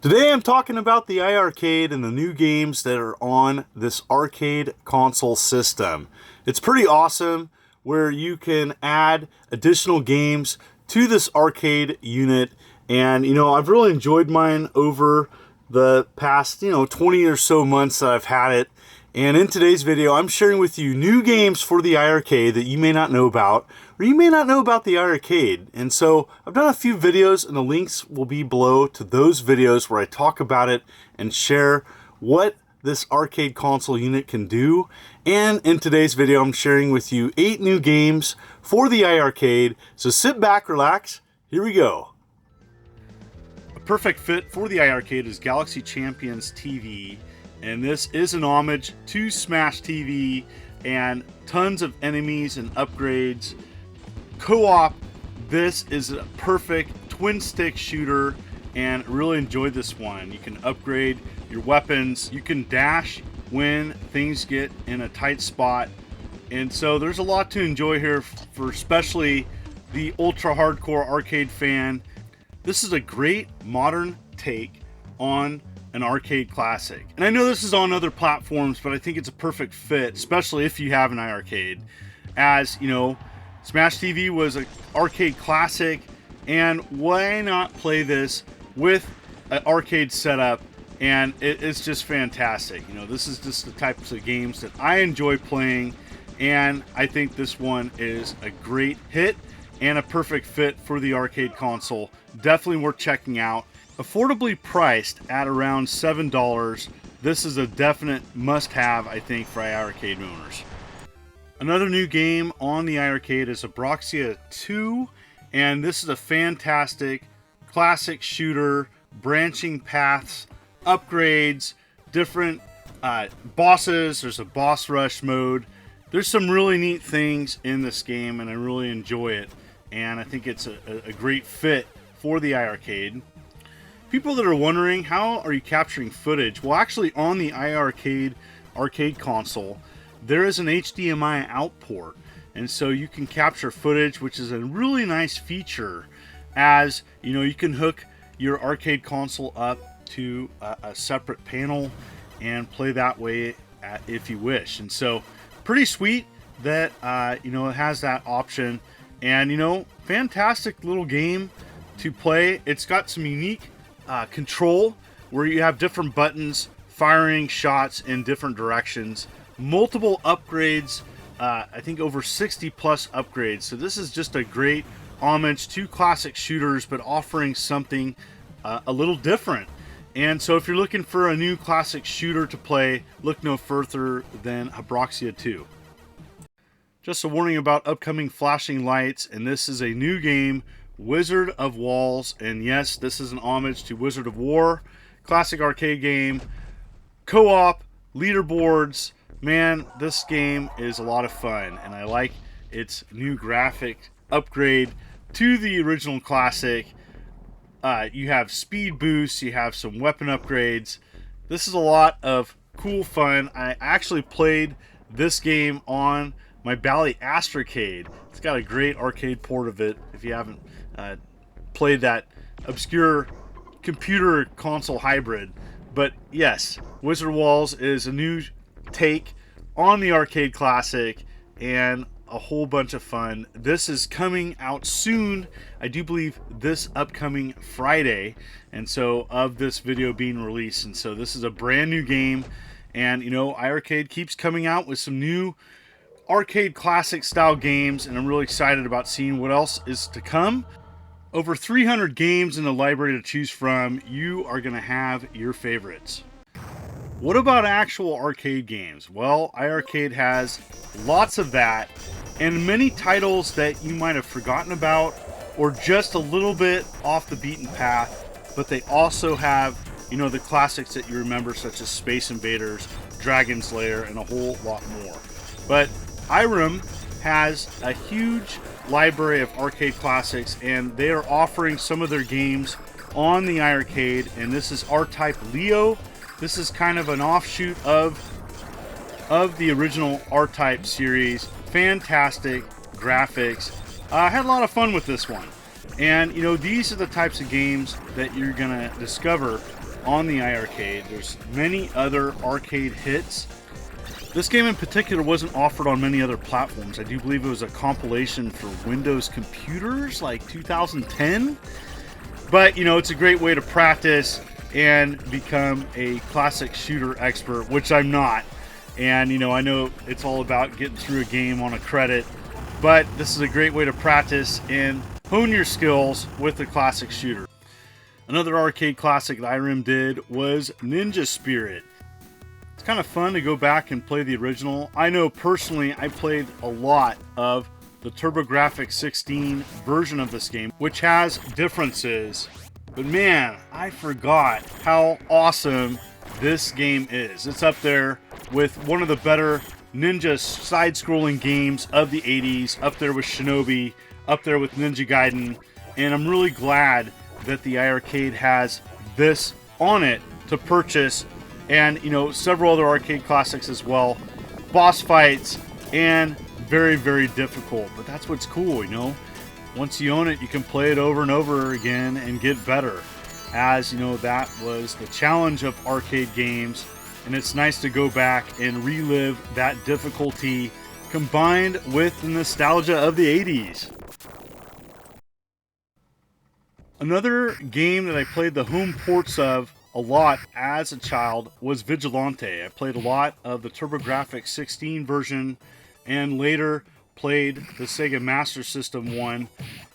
Today I'm talking about the iiRcade and the new games that are on this arcade console system. It's pretty awesome where you can add additional games to this arcade unit, and I've really enjoyed mine over the past 20 or so months that I've had it. And in today's video I'm sharing with you new games for the iiRcade that you may not know about, or you may not know about the iiRcade. And so I've done a few videos, and the links will be below to those videos where I talk about it and share what this arcade console unit can do. And in today's video I'm sharing with you 8 new games for the iiRcade. So sit back, relax, here we go. A perfect fit for the iiRcade is Galaxy Champions TV. And this is an homage to Smash TV, and tons of enemies and upgrades. Co-op, this is a perfect twin stick shooter, and really enjoyed this one. You can upgrade your weapons, you can dash when things get in a tight spot, and so there's a lot to enjoy here for especially the ultra hardcore arcade fan. This is a great modern take on an arcade classic. And I know this is on other platforms, but I think it's a perfect fit, especially if you have an iiRcade. As you know, Smash TV was an arcade classic, and why not play this with an arcade setup? And it's just fantastic. This is just the types of games that I enjoy playing, and I think this one is a great hit and a perfect fit for the arcade console. Definitely worth checking out. Affordably priced at around $7, this is a definite must-have, I think, for iiRcade owners. Another new game on the iiRcade is Habroxia 2, and this is a fantastic classic shooter, branching paths, upgrades, different bosses. There's a boss rush mode. There's some really neat things in this game, and I really enjoy it, and I think it's a great fit for the iiRcade. People that are wondering, how are you capturing footage? Well, actually on the iiRcade arcade console, there is an HDMI out port, and so you can capture footage, which is a really nice feature. As you can hook your arcade console up to a separate panel and play that way if you wish. And so pretty sweet that it has that option, and fantastic little game to play. It's got some unique control where you have different buttons firing shots in different directions, multiple upgrades, I think over 60 plus upgrades. So this is just a great homage to classic shooters, but offering something a little different. And so if you're looking for a new classic shooter to play, look no further than Habroxia 2. Just a warning about upcoming flashing lights, and this is a new game, Wizard of Walls, and yes, this is an homage to Wizard of War, classic arcade game, co-op, leaderboards. Man, this game is a lot of fun, and I like its new graphic upgrade to the original classic. You have speed boosts, you have some weapon upgrades. This is a lot of cool fun. I actually played this game on my Bally Astrocade. It's got a great arcade port of it if you haven't played that obscure computer console hybrid. But yes, Wizard of Walls is a new take on the arcade classic and a whole bunch of fun. This is coming out soon, I do believe this upcoming Friday, and so of this video being released. And so this is a brand new game, and iiRcade keeps coming out with some new arcade classic style games, and I'm really excited about seeing what else is to come. Over 300 games in the library to choose from. You are going to have your favorites. What about actual arcade games? Well, iiRcade has lots of that, and many titles that you might have forgotten about or just a little bit off the beaten path, but they also have the classics that you remember, such as Space Invaders, Dragon's Lair, and a whole lot more. But iROM has a huge library of arcade classics, and they are offering some of their games on the iiRcade, and this is R-Type Leo. This is kind of an offshoot of the original R-Type series. Fantastic graphics. I had a lot of fun with this one. And these are the types of games that you're gonna discover on the iiRcade. There's many other arcade hits. This game in particular wasn't offered on many other platforms. I do believe it was a compilation for Windows computers like 2010. But, you know, it's a great way to practice and become a classic shooter expert, which I'm not. And, you know, I know it's all about getting through a game on a credit, but this is a great way to practice and hone your skills with a classic shooter. Another arcade classic that IRIM did was Ninja Spirit. It's kind of fun to go back and play the original. I know personally I played a lot of the TurboGrafx-16 version of this game, which has differences. But man, I forgot how awesome this game is. It's up there with one of the better ninja side-scrolling games of the 80s, up there with Shinobi, up there with Ninja Gaiden, and I'm really glad that the iiRcade has this on it to purchase, and, you know, several other arcade classics as well. Boss fights, and very, very difficult, but that's what's cool, you know. Once you own it, you can play it over and over again and get better. As, you know, that was the challenge of arcade games, and it's nice to go back and relive that difficulty combined with the nostalgia of the 80s. Another game that I played the home ports of a lot as a child was Vigilante. I played a lot of the TurboGrafx-16 version and later played the Sega Master System one.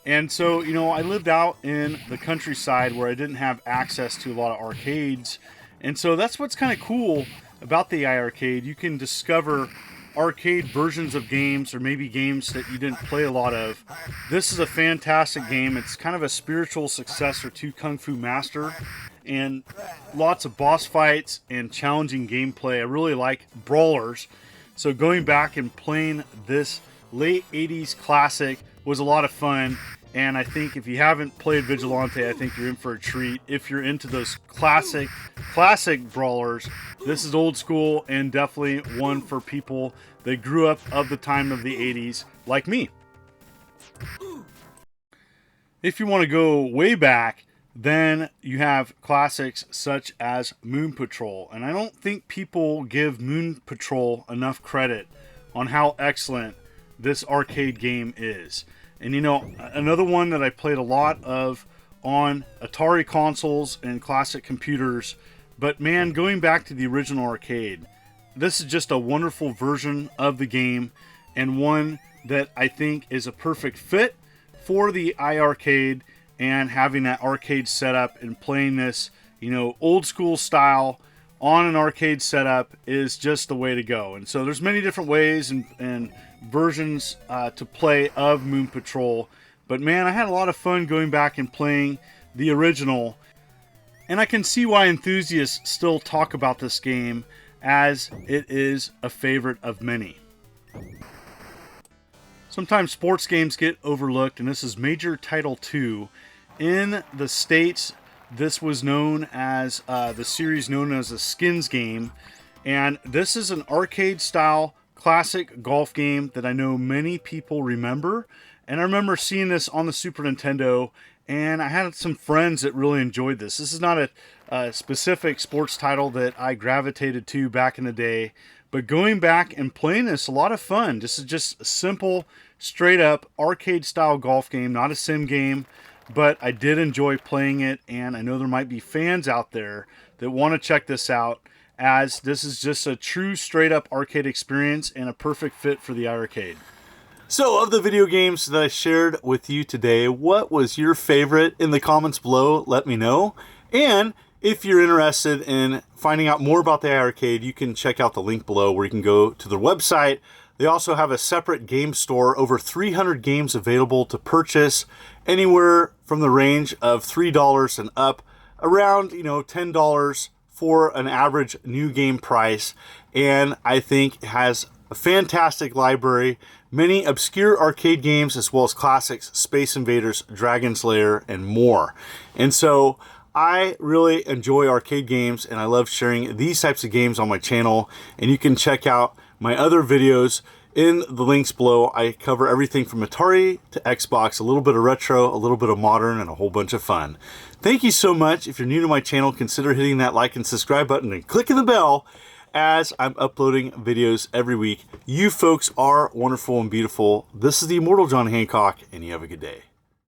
And so, you know, I lived out in the countryside where I didn't have access to a lot of arcades. And so that's what's kind of cool about the iiRcade. You can discover arcade versions of games, or maybe games that you didn't play a lot of. This is a fantastic game. It's kind of a spiritual successor to Kung Fu Master, and lots of boss fights and challenging gameplay. I really like brawlers. So going back and playing this late 80s classic was a lot of fun. And I think if you haven't played Vigilante, I think you're in for a treat. If you're into those classic brawlers, this is old school and definitely one for people that grew up of the time of the 80s, like me. If you want to go way back, then you have classics such as Moon Patrol. And I don't think people give Moon Patrol enough credit on how excellent this arcade game is. And, you know, another one that I played a lot of on Atari consoles and classic computers. But man, going back to the original arcade, this is just a wonderful version of the game, and one that I think is a perfect fit for the iiRcade, and having that arcade setup and playing this, you know, old school style on an arcade setup is just the way to go. And so there's many different ways and versions to play of Moon Patrol, but man, I had a lot of fun going back and playing the original, and I can see why enthusiasts still talk about this game, as it is a favorite of many. Sometimes sports games get overlooked, and this is Major Title 2. In the States, this was known as the series known as the Skins game, and this is an arcade style classic golf game that I know many people remember. And I remember seeing this on the Super Nintendo, and I had some friends that really enjoyed this. This is not a specific sports title that I gravitated to back in the day, but going back and playing this, a lot of fun. This is just a simple, straight up arcade style golf game, not a sim game, but I did enjoy playing it, and I know there might be fans out there that want to check this out, as this is just a true straight up arcade experience and a perfect fit for the iiRcade. So, of the video games that I shared with you today, what was your favorite? In the comments below, let me know. And if you're interested in finding out more about the iiRcade, you can check out the link below where you can go to their website. They also have a separate game store, over 300 games available to purchase, anywhere from the range of $3 and up, around, you know, $10 for an average new game price. And I think it has a fantastic library, many obscure arcade games, as well as classics, Space Invaders, Dragon's Lair, and more. And so I really enjoy arcade games, and I love sharing these types of games on my channel. And you can check out my other videos In the links below, I cover everything from Atari to Xbox, a little bit of retro, a little bit of modern, and a whole bunch of fun. Thank you so much. If you're new to my channel, consider hitting that like and subscribe button and clicking the bell as I'm uploading videos every week. You folks are wonderful and beautiful. This is the Immortal John Hancock, and you have a good day.